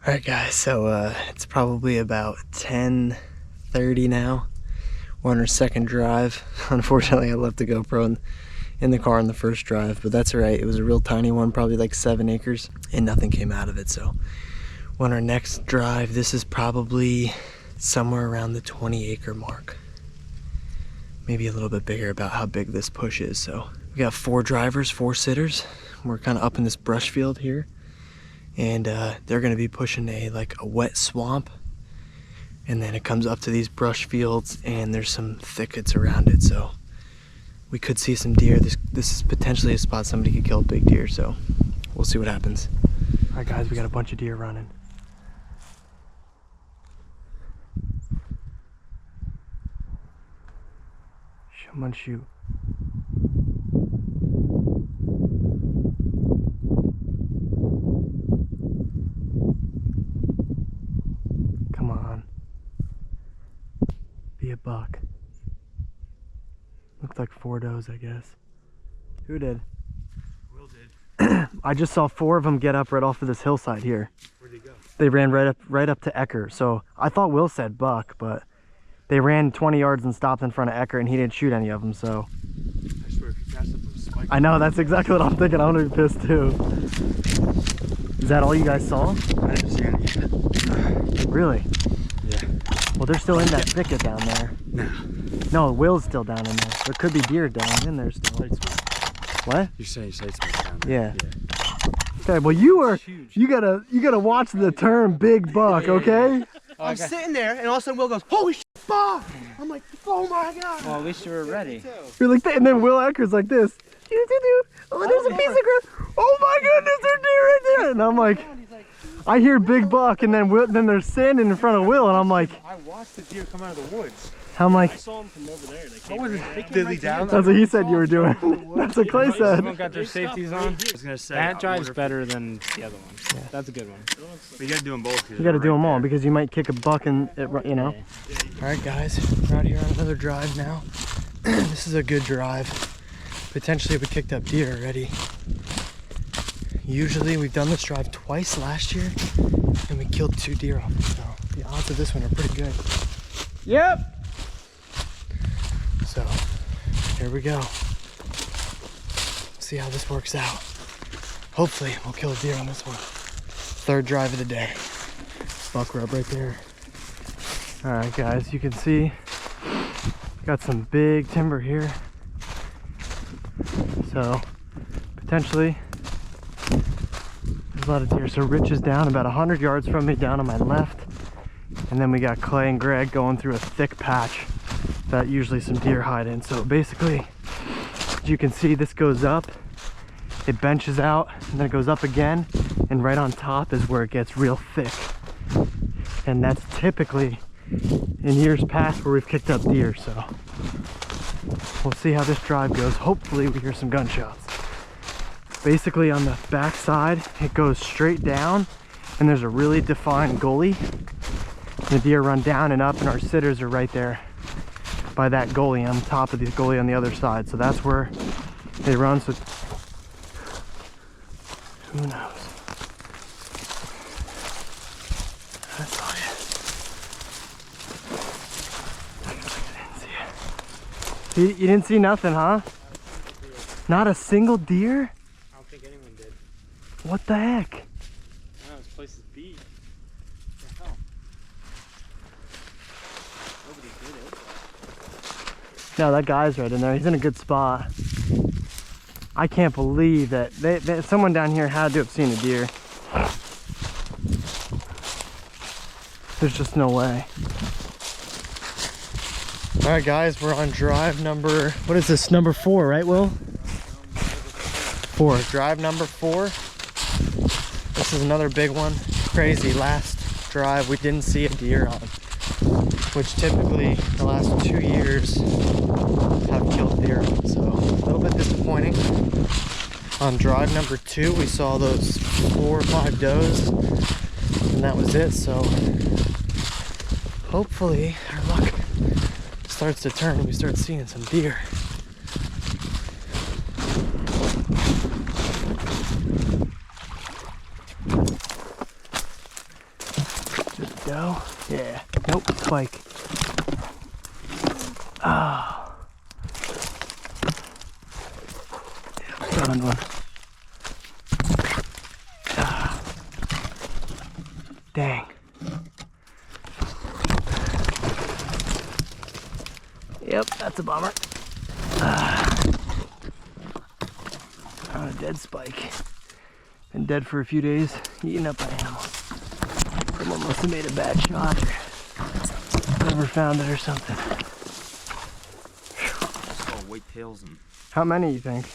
All right, guys, so it's probably about 10:30 now. We're on our second drive. Unfortunately, I left the GoPro in the car on the first drive, but that's all right. It was a real tiny one, probably like 7 acres, and nothing came out of it. So on our next drive, this is probably somewhere around the 20-acre mark. Maybe a little bit bigger about how big this push is. So we got 4 drivers, 4 sitters. We're kind of up in this brush field here. And they're gonna be pushing a wet swamp, and then it comes up to these brush fields, and there's some thickets around it, so we could see some deer. This is potentially a spot somebody could kill a big deer, so we'll see what happens. All right, guys, we got a bunch of deer running. Someone shoot. Come on. Be a buck. Looked like 4 does, I guess. Who did? Will did. I just saw 4 of them get up right off of this hillside here. Where'd they go? They ran right up to Ecker. So I thought Will said buck, but they ran 20 yards and stopped in front of Ecker, and he didn't shoot any of them. So I swear, if you passed up those spikes. I know, that's exactly what I'm thinking. I'm gonna be pissed too. Is that all you guys saw? I didn't see any yet. Really? Yeah. Well, they're still in that thicket down there. No. No, Will's still down in there. There could be deer down in there still. What? You're saying your sight's down there. Yeah. Okay, well you gotta watch the term big buck, okay? I'm sitting there, and all of a sudden Will goes, "Holy shit, buck!" I'm like, "Oh my god!" Well, at least you were ready. You're like, and then Will Ecker's like this. Oh, there's a piece of grass. Oh my goodness, there's deer right there. And I'm like, I hear big buck, and then they're standing in front of Will, and I'm like, I watched the deer come out of the woods. I'm like, I saw them from over there. They came Dilly down. that's what he said you were doing. That's what Clay said. Everyone got their safeties on. I was gonna say That drive's better than the other one. Yeah. That's a good one. But you gotta do them both. You gotta do them all, because you might kick a buck and it, you know. All right, guys, we're out here on another drive now. This is a good drive. Potentially we kicked up deer already. Usually we've done this drive twice last year, and we killed 2 deer off it. So the odds of this one are pretty good. Yep. So here we go. See how this works out. Hopefully we'll kill a deer on this one. 3rd drive of the day. Buck rub right there. All right, guys, you can see got some big timber here. So potentially there's a lot of deer. So Rich is down about 100 yards from me, down on my left. And then we got Clay and Greg going through a thick patch that usually some deer hide in. So basically, as you can see, this goes up, it benches out, and then it goes up again, and right on top is where it gets real thick. And that's typically in years past where we've kicked up deer. So we'll see how this drive goes. Hopefully we hear some gunshots. Basically on the back side, it goes straight down, and there's a really defined gully. The deer run down and up, and our sitters are right there by that gully, on top of the gully on the other side. So that's where they run. So who knows? I saw you. You didn't see nothing, huh? Not a single deer? I don't think anyone did. What the heck? No, this place is beat. What the hell? Nobody did it. No, that guy's right in there. He's in a good spot. I can't believe that someone down here had to have seen a deer. There's just no way. All right, guys, we're on drive number, what is this, number 4, right, Will? 4, drive number 4. This is another big one. Crazy, last drive we didn't see a deer on, which typically the last 2 years have killed deer on, so a little bit disappointing. On drive number 2, we saw those 4 or 5 does, and that was it. So hopefully our luck starts to turn and we start seeing some deer. doe? Yeah. Nope, spike. Oh. Found one. Ah. Dang. Yep, that's a bummer. Found a dead spike. Been dead for a few days, eaten up by animals. Someone must have made a bad shot or never found it or something. I saw whitetails and How many you think?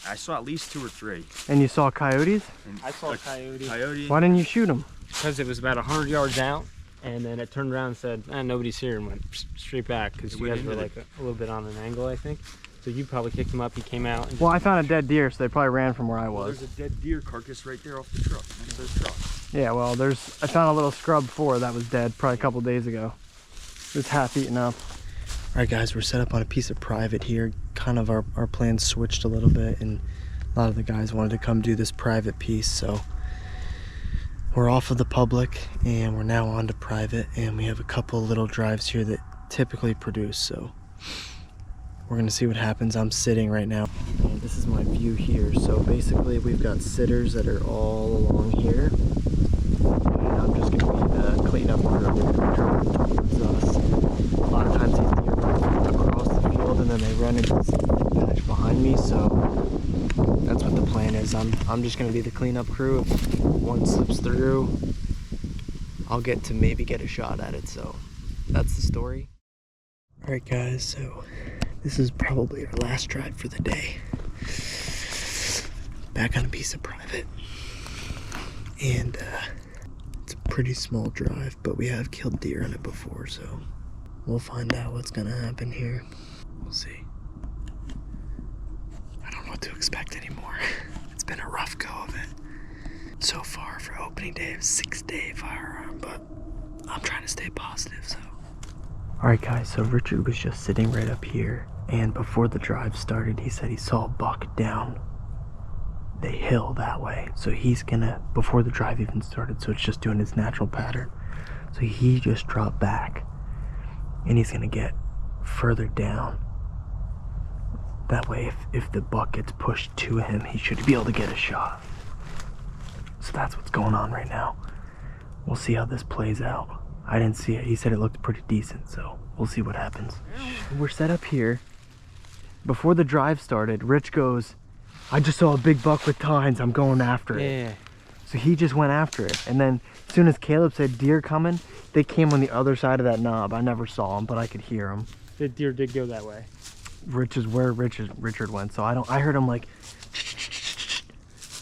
I saw at least 2 or 3. And you saw coyotes? And I saw a coyote. Why didn't you shoot them? Because it was about 100 yards out, and then it turned around and said, nobody's here, and went straight back, because It you went guys were into like a little bit on an angle, I think. So you probably kicked him up, he came out. And Well, I found a dead deer, so they probably ran from where I was. There's a dead deer carcass right there off the truck. Next to the truck. Yeah, well, I found a little scrub 4 that was dead probably a couple days ago. It was half eaten up. All right, guys, we're set up on a piece of private here. Kind of our plans switched a little bit, and a lot of the guys wanted to come do this private piece, so we're off of the public, and we're now on to private, and we have a couple little drives here that typically produce, so we're gonna see what happens. I'm sitting right now, and this is my view here. So basically we've got sitters that are all along here, and I'm just gonna be the cleanup crew. They're gonna turn towards us. A lot of times these deer run across the field and then they run into this patch behind me, so that's what the plan is. I'm just gonna be the cleanup crew. If one slips through, I'll get to maybe get a shot at it, so that's the story. All right, guys, so this is probably our last drive for the day. Back on a piece of private. And it's a pretty small drive, but we have killed deer on it before, so we'll find out what's gonna happen here. We'll see. I don't know what to expect anymore. It's been a rough go of it so far for opening day of 6-day firearm, but I'm trying to stay positive, so. All right, guys, so Richard was just sitting right up here, and before the drive started, he said he saw a buck down the hill that way. So he's gonna, before the drive even started, so it's just doing its natural pattern. So he just dropped back, and he's gonna get further down. That way, if the buck gets pushed to him, he should be able to get a shot. So that's what's going on right now. We'll see how this plays out. I didn't see it. He said it looked pretty decent, so we'll see what happens. We're set up here. Before the drive started, Rich goes, I just saw a big buck with tines. I'm going after it. Yeah. So he just went after it. And then as soon as Caleb said deer coming, they came on the other side of that knob. I never saw them, but I could hear them. The deer did go that way. Rich is where Richard went. So I heard him like,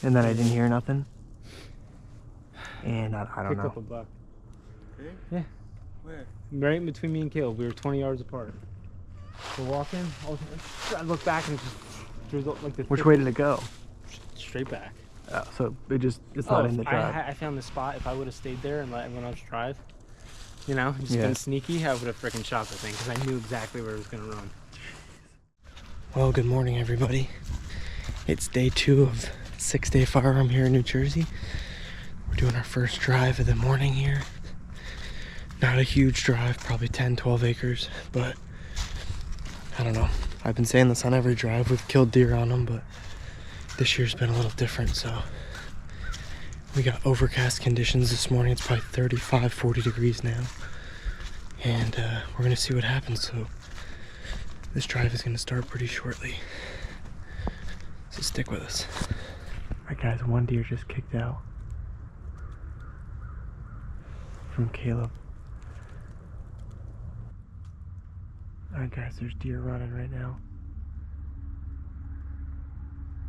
and then I didn't hear nothing. And I don't Picked know. up a buck. Okay. Yeah. Where? Right in between me and Caleb. We were 20 yards apart. We're walking. I look back and there's like the. Which way did it go? Straight back. So it's not in the drive. I found the spot. If I would have stayed there and let everyone else drive, you know, just Yeah. been sneaky, I would have freaking shot the thing because I knew exactly where it was gonna run. Well, good morning, everybody. It's day 2 of 6-day firearm here in New Jersey. We're doing our first drive of the morning here. Not a huge drive, probably 10-12 acres, but I don't know. I've been saying this on every drive. We've killed deer on them, but this year's been a little different, so we got overcast conditions this morning. It's probably 35, 40 degrees now, and we're gonna see what happens. So this drive is gonna start pretty shortly, so stick with us. All right, guys, one deer just kicked out from Caleb. Alright, guys, there's deer running right now.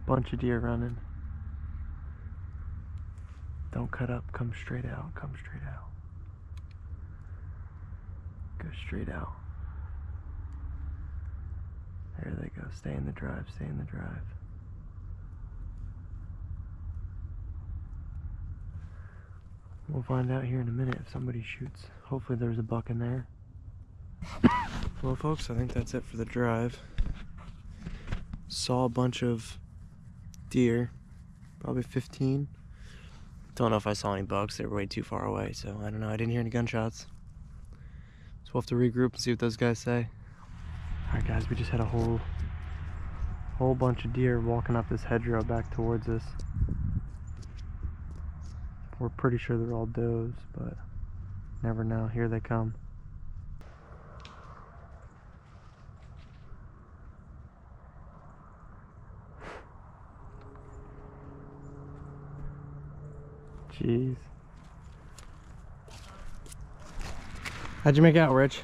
Bunch of deer running. Don't cut up, come straight out, come straight out. Go straight out. There they go, stay in the drive, stay in the drive. We'll find out here in a minute if somebody shoots. Hopefully there's a buck in there. Well, folks, I think that's it for the drive. Saw a bunch of deer, probably 15. Don't know if I saw any bugs. They were way too far away, so I don't know. I didn't hear any gunshots. So we'll have to regroup and see what those guys say. Alright guys, we just had a whole bunch of deer walking up this hedgerow back towards us. We're pretty sure they're all does, but never know. Here they come. Jeez. How'd you make out, Rich?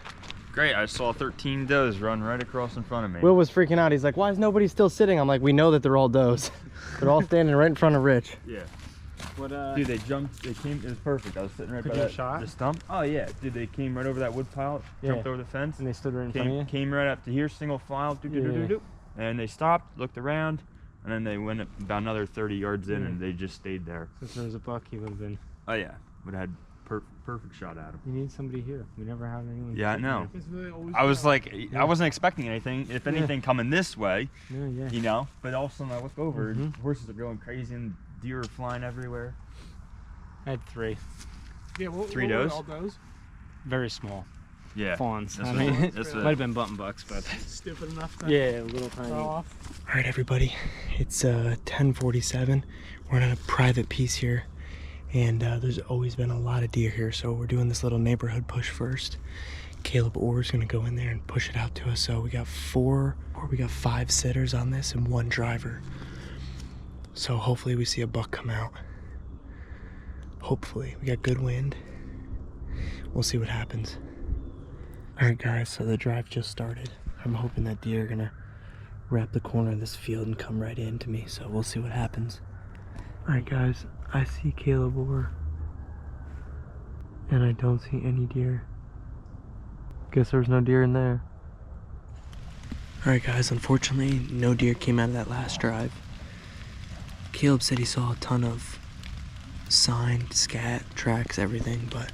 Great, I saw 13 does run right across in front of me. Will was freaking out. He's like, why is nobody still sitting? I'm like, we know that they're all does. They're all standing right in front of Rich. Yeah. What, Dude, they jumped, they came, it was perfect. I was sitting right by you that, shot? the stump. Oh yeah, dude, they came right over that wood pile, jumped over the fence. And they stood right in front of you? Came right up to here, single file, and they stopped, looked around, and then they went about another 30 yards in and they just stayed there. Since there was a buck, he would have been. Oh yeah, would have had perfect shot at him. You need somebody here. We never have anyone. Yeah, I know. Really I was like, I wasn't expecting anything. If anything, coming this way, you know. But all of a sudden, I look over, and horses are going crazy, and deer are flying everywhere. I had 3. Yeah, Three does? All those? Very small. Yeah. Fawns. That's I what- mean, that's might what- have been button bucks, but. Stupid enough to Yeah, a little tiny. throw off. All right, everybody. It's 10:47. We're on a private piece here, and there's always been a lot of deer here, so we're doing this little neighborhood push first. Caleb Orr's gonna go in there and push it out to us. So we got 5 sitters on this and 1 driver. So hopefully we see a buck come out. Hopefully. We got good wind. We'll see what happens. All right, guys, so the drive just started. I'm hoping that deer are gonna wrap the corner of this field and come right into me, so we'll see what happens. All right, guys, I see Caleb Orr, and I don't see any deer. Guess there's no deer in there. All right, guys, unfortunately, no deer came out of that last drive. Caleb said he saw a ton of sign, scat, tracks, everything, but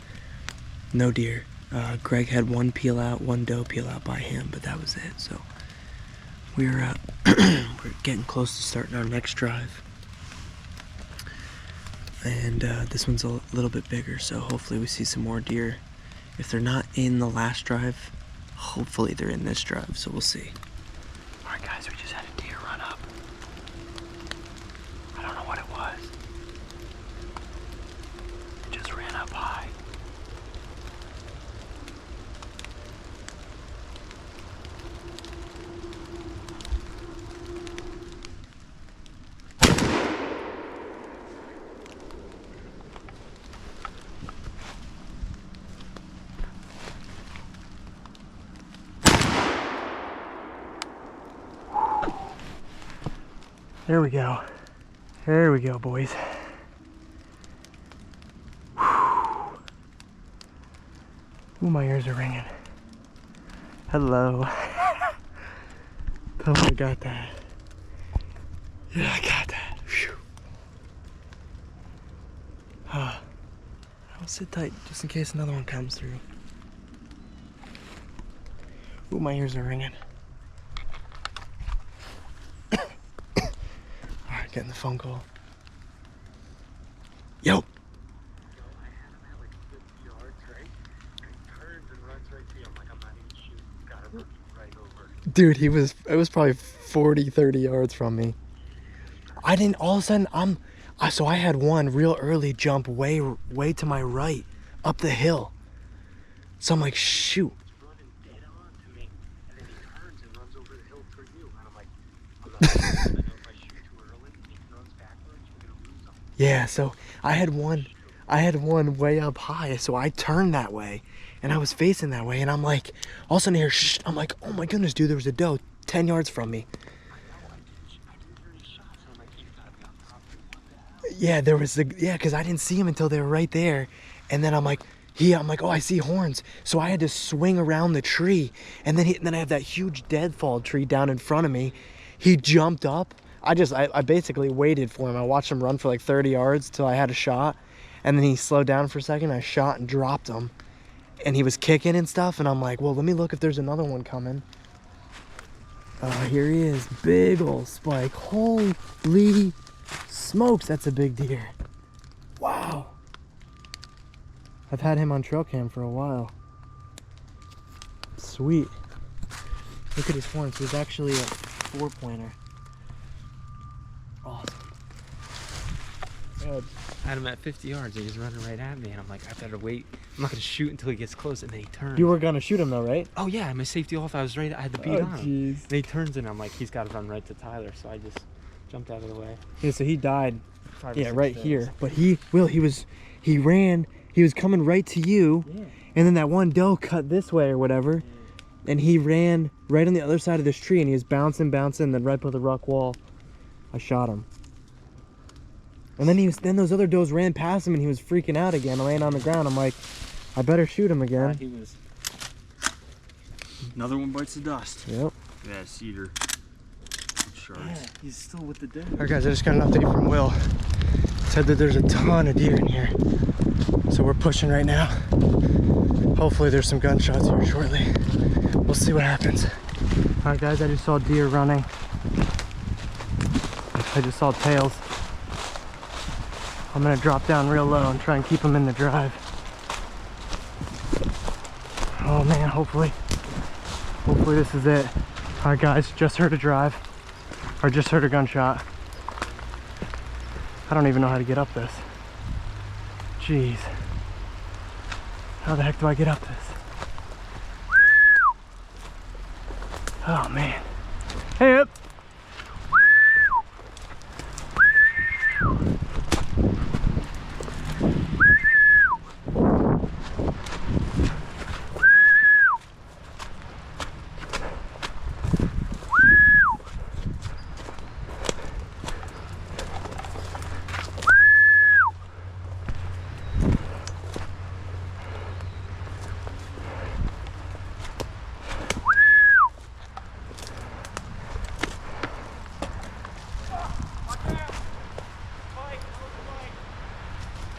no deer. Greg had 1 peel out, 1 doe peel out by him, but that was it. So we're we're getting close to starting our next drive, and this one's a little bit bigger, so hopefully we see some more deer. If they're not in the last drive, hopefully they're in this drive, so we'll see. All right, guys, we just had a deer run up. I don't know what it was. It just ran up high. There we go. There we go, boys. Ooh, my ears are ringing. Hello. Oh, I got that. Yeah, I got that. Phew. I'll sit tight just in case another one comes through. Ooh, my ears are ringing. Alright, getting the phone call. Yo! Dude, it was probably 40, 30 yards from me. I didn't, all of a sudden, so I had one real early jump way to my right, up the hill. So I'm like, shoot. Yeah, so I had one way up high, so I turned that way, and I was facing that way, and I'm like, all of a sudden I hear shh, I'm like, oh my goodness, dude, there was a doe 10 yards from me. Yeah, there was because I didn't see him until they were right there, and then I'm like, oh, I see horns, so I had to swing around the tree, and then I have that huge deadfall tree down in front of me. He jumped up. I basically waited for him. I watched him run for like 30 yards till I had a shot, and then he slowed down for a second. I shot and dropped him, and he was kicking and stuff, and I'm like, well, let me look if there's another one coming. Here he is, big old spike. Holy smokes, that's a big deer. Wow. I've had him on trail cam for a while. Sweet. Look at his horns. He's actually a 4-pointer. Awesome. I had him at 50 yards and he was running right at me, and I'm like, I better wait. I'm not gonna shoot until he gets close, and then he turns. You were gonna shoot him though, right? Oh yeah, my safety off. I was right. I had the beat on him. Jeez. And he turns and I'm like, he's got to run right to Tyler, so I just jumped out of the way. Yeah, so he died. 5 or Yeah, 6 right days. here. But he ran. He was coming right to you, Yeah. and then that one doe cut this way or whatever, and he ran right on the other side of this tree, and he was bouncing, and then right by the rock wall, I shot him. And then those other does ran past him, and he was freaking out again, laying on the ground. I'm like, I better shoot him again. He was. Another one bites the dust. Yep. Yeah, cedar. Shards. Yeah, he's still with the deer. All right, guys, I just got an update from Will. Said that there's a ton of deer in here, so we're pushing right now. Hopefully there's some gunshots here shortly. We'll see what happens. All right, guys, I just saw deer running. I just saw tails. I'm gonna drop down real low and try and keep them in the drive. Oh man, hopefully this is it. All right, guys, just heard a drive, or just heard a gunshot. I don't even know how to get up this. Jeez. How the heck do I get up this? Oh man. Hey up!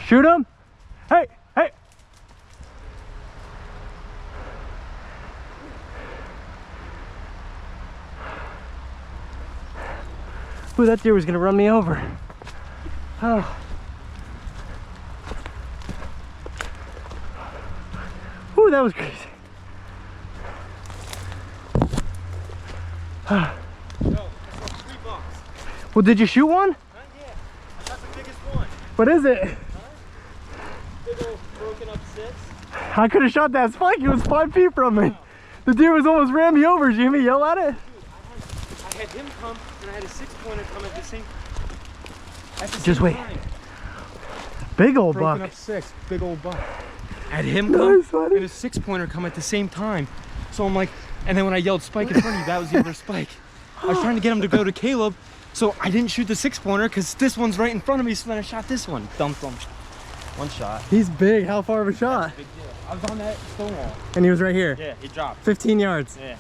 Shoot him! Hey! Hey! Ooh, that deer was gonna run me over. Oh. Ooh, that was crazy. No, that's $3. Well, did you shoot one? Yeah, that's the biggest one. What is it? Big old broken up 6. I could have shot that spike. It was 5 feet from me. The deer was almost ran me over. Did you hear me yell at it? I had him come, and I had a 6-pointer come at the same Just wait. time. Big old Broken buck. up 6, big old buck. I had him come, Nice, buddy. and a 6-pointer come at the same time. So I'm like, and then when I yelled spike in front of you, that was the other spike. I was trying to get him to go to Caleb, so I didn't shoot the 6-pointer because this one's right in front of me, so then I shot this one. Thump. One shot. He's big. How far of a shot? Big deal. I was on that stone wall. And he was right here. Yeah, he dropped. 15 yards. Yeah.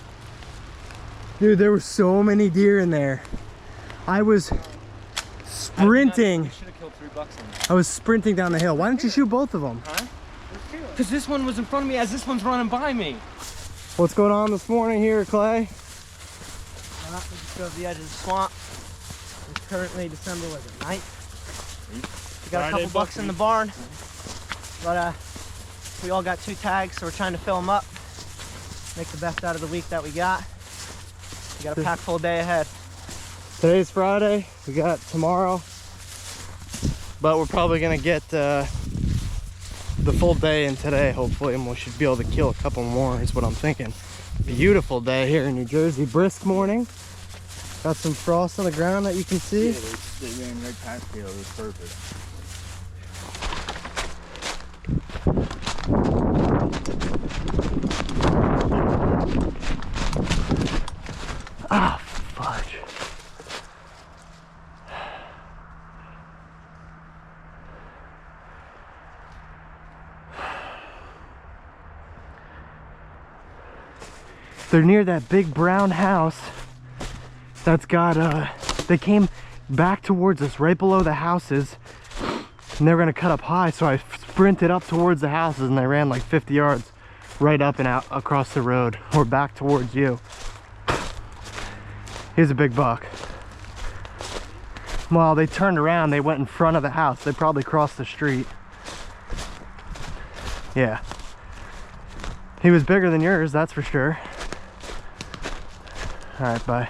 Dude, there were so many deer in there. I was sprinting. You should have killed $3 on that. I was sprinting down the hill. Why didn't you shoot both of them? Huh? Because this one was in front of me as this one's running by me. What's going on this morning here, Clay? We just drove the edge of the swamp. It's currently December, was it, 9th? We got a couple bucks in the barn, but we all got 2 tags, so we're trying to fill them up, make the best out of the week that we got. We got a packed full day ahead. Today's Friday. We got tomorrow, but we're probably gonna get the full day in today, hopefully, and we should be able to kill a couple more. Is what I'm thinking. Beautiful day here in New Jersey. Brisk morning. Got some frost on the ground that you can see. Yeah, they ran right past me. It was perfect. Ah, fudge. They're near that big brown house that's got, they came back towards us right below the houses, and they were gonna cut up high, so I sprinted up towards the houses and they ran like 50 yards right up and out across the road, or back towards you. He's a big buck. Well, they turned around, they went in front of the house. They probably crossed the street. Yeah. He was bigger than yours, that's for sure. All right, bye.